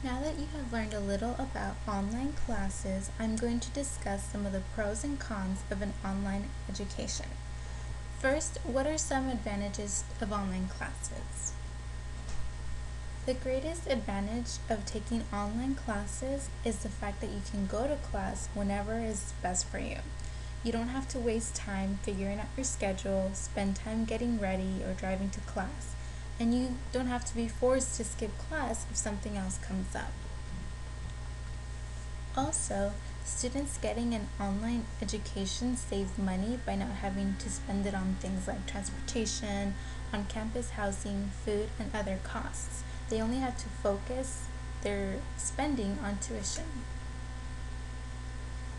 Now that you have learned a little about online classes, I'm going to discuss some of the pros and cons of an online education. First, what are some advantages of online classes? The greatest advantage of taking online classes is the fact that you can go to class whenever is best for you. You don't have to waste time figuring out your schedule, spend time getting ready, or driving to class. And you don't have to be forced to skip class if something else comes up. Also, students getting an online education save money by not having to spend it on things like transportation, on campus housing, food, and other costs. They only have to focus their spending on tuition.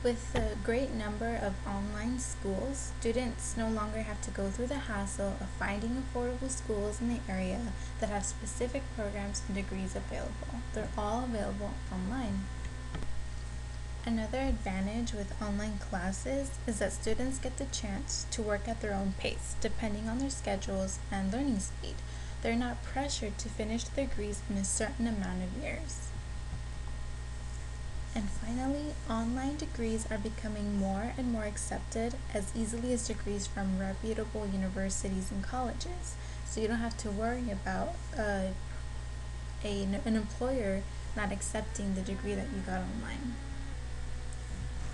With the great number of online schools, students no longer have to go through the hassle of finding affordable schools in the area that have specific programs and degrees available. They're all available online. Another advantage with online classes is that students get the chance to work at their own pace, depending on their schedules and learning speed. They're not pressured to finish their degrees in a certain amount of years. And finally, online degrees are becoming more and more accepted as easily as degrees from reputable universities and colleges. So you don't have to worry about an employer not accepting the degree that you got online.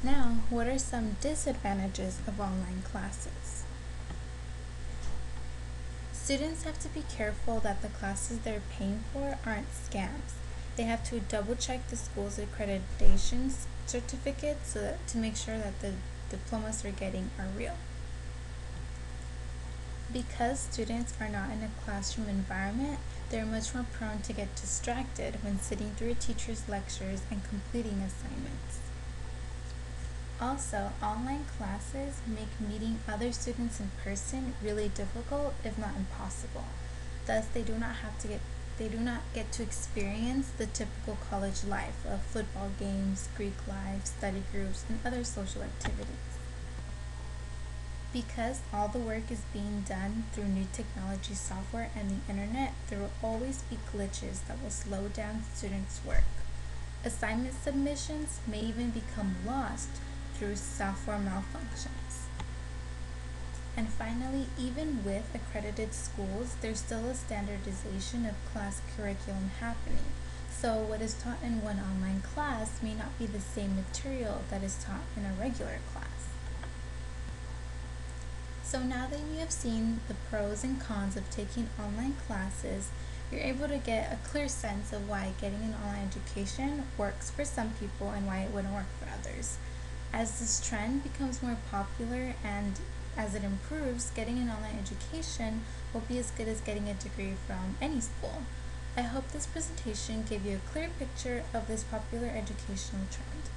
Now, what are some disadvantages of online classes? Students have to be careful that the classes they're paying for aren't scams. They have to double check the school's accreditation certificates to make sure that the diplomas they're getting are real. Because students are not in a classroom environment, they're much more prone to get distracted when sitting through a teacher's lectures and completing assignments. Also, online classes make meeting other students in person really difficult, if not impossible. Thus, they do not get to experience the typical college life of football games, Greek life, study groups, and other social activities. Because all the work is being done through new technology software and the internet, there will always be glitches that will slow down students' work. Assignment submissions may even become lost through software malfunctions. And finally, even with accredited schools, there's still a standardization of class curriculum happening. So what is taught in one online class may not be the same material that is taught in a regular class. So now that you have seen the pros and cons of taking online classes, you're able to get a clear sense of why getting an online education works for some people and why it wouldn't work for others. As this trend becomes more popular and as it improves, getting an online education will be as good as getting a degree from any school. I hope this presentation gave you a clear picture of this popular educational trend.